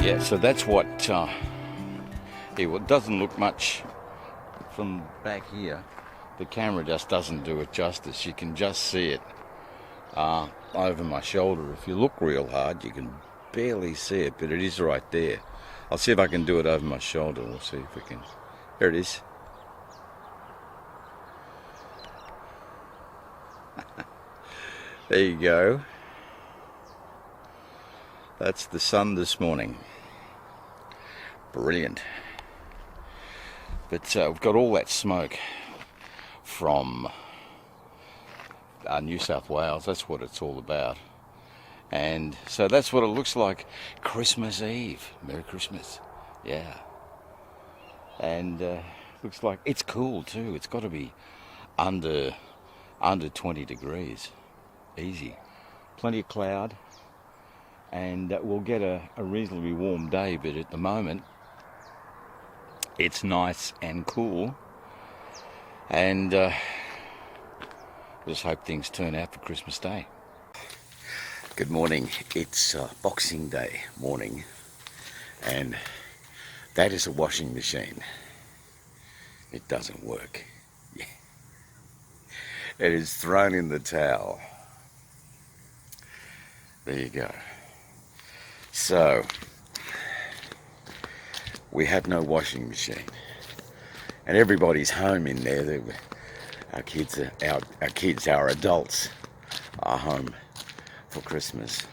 Yeah, so that's what, it doesn't look much from back here. The camera just doesn't do it justice. You can just see it over my shoulder. If you look real hard, you can barely see it, but it is right there. I'll see if I can do it over my shoulder. We'll see if we can. There it is. There you go. That's the sun this morning. Brilliant. But we've got all that smoke from New South Wales. That's what it's all about. And so that's what it looks like Christmas Eve. Merry Christmas. Yeah. And looks like it's cool too. It's got to be under 20 degrees. Easy. Plenty of cloud. And we'll get a reasonably warm day, but at the moment it's nice and cool. And just hope things turn out for Christmas Day. Good morning. It's Boxing Day morning, and that is a washing machine. It doesn't work. Yeah. It is thrown in the towel. There you go. So we have no washing machine, and everybody's home in there. Our adults are home for Christmas,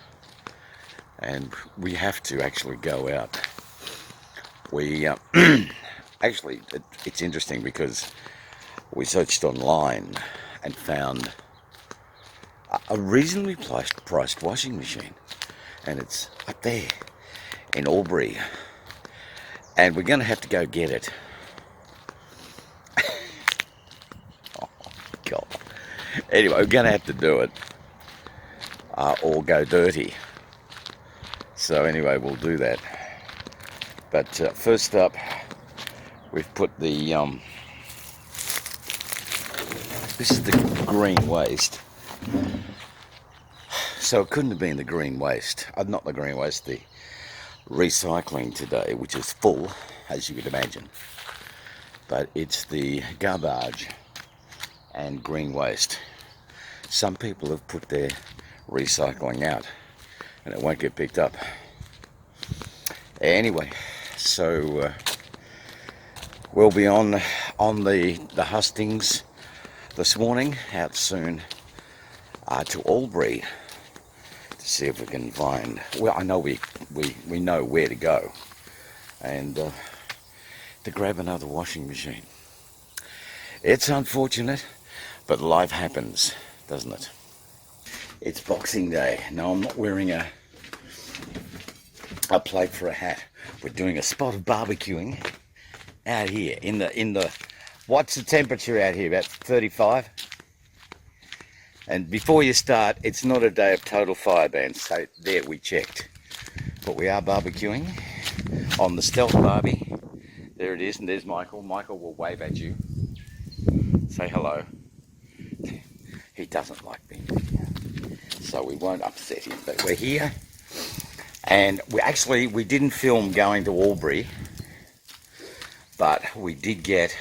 and we have to actually go out. We actually, it's interesting because we searched online and found a reasonably priced washing machine, and it's up there in Albury, and we're going to have to go get it. Oh God! Anyway, we're going to have to do it. Or go dirty. So anyway, we'll do that. But first up, we've put the this is the green waste. So it couldn't have been the green waste. Not the green waste, the recycling today, which is full, as you could imagine. But it's the garbage and green waste. Some people have put their recycling out and it won't get picked up. Anyway, so we'll be on the hustings this morning, out soon to Albury to see if we can find, well, I know we know where to go, and to grab another washing machine. It's unfortunate, but life happens, doesn't it? It's Boxing Day. No, I'm not wearing a plate for a hat. We're doing a spot of barbecuing out here in the what's the temperature out here? About 35. And before you start, it's not a day of total fire ban. So there, we checked. But we are barbecuing on the Stealth Barbie. There it is, and there's Michael. Michael will wave at you. Say hello. He doesn't like being here, so we won't upset him. But we're here, and we didn't film going to Albury, but we did get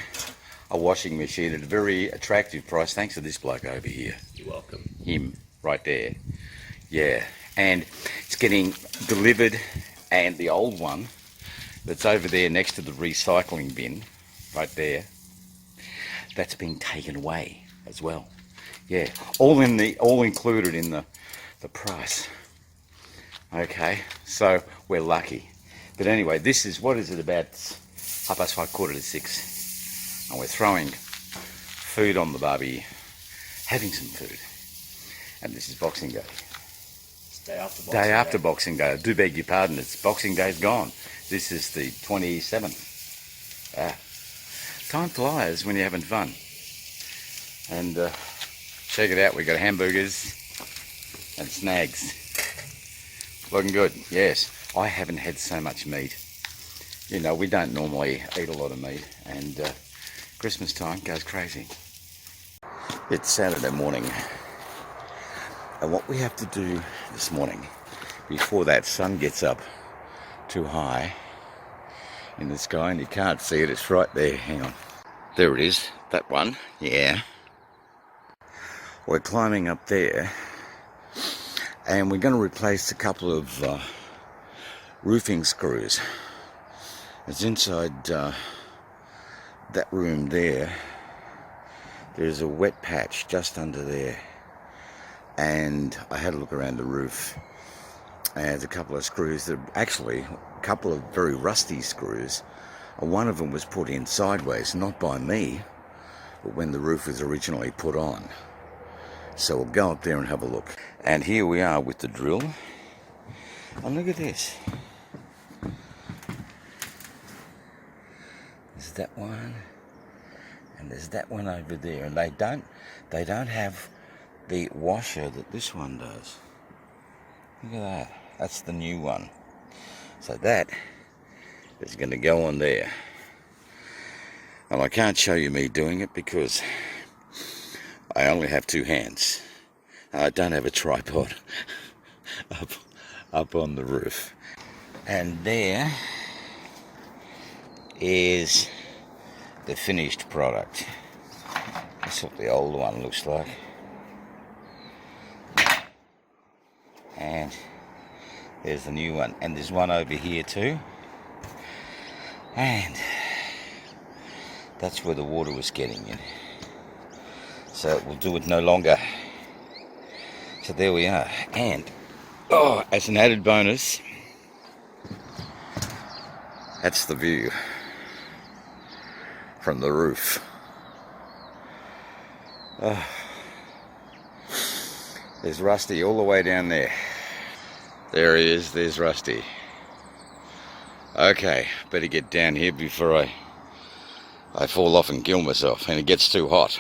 a washing machine at a very attractive price, thanks to this bloke over here. You're welcome. Him, right there. Yeah, and it's getting delivered, and the old one that's over there next to the recycling bin, right there, that's been taken away as well. Yeah, all included in the price. Okay, so we're lucky. But anyway, this is, what is it, about 5:30, 5:45, and we're throwing food on the barbie, having some food. And this is Boxing Day. It's day after Boxing Day after Boxing Day. I do beg your pardon, it's Boxing Day's gone. This is the 27th. Time flies when you're having fun. And check it out, we've got hamburgers and snags. Looking good, yes. I haven't had so much meat. You know, we don't normally eat a lot of meat, and Christmas time goes crazy. It's Saturday morning, and what we have to do this morning, before that sun gets up too high in the sky, and you can't see it. It's right there. Hang on. There it is. That one. Yeah. We're climbing up there, and we're going to replace a couple of roofing screws. It's inside that room there. There's a wet patch just under there, and I had a look around the roof, and there's a couple of screws that actually a couple of very rusty screws. One of them was put in sideways, not by me, but when the roof was originally put on. So we'll go up there and have a look. And here we are with the drill. And look at this. There's that one, and there's that one over there. And they don't have the washer that this one does. Look at that. That's the new one. So that is going to go on there. And I can't show you me doing it because I only have two hands. I don't have a tripod up on the roof. And there is the finished product. That's what the old one looks like. And there's the new one. And there's one over here too. And that's where the water was getting in. So we'll do it no longer. So there we are. And as an added bonus, that's the view from the roof. There's Rusty all the way down there. There he is. There's Rusty. Okay, better get down here before I fall off and kill myself, and it gets too hot.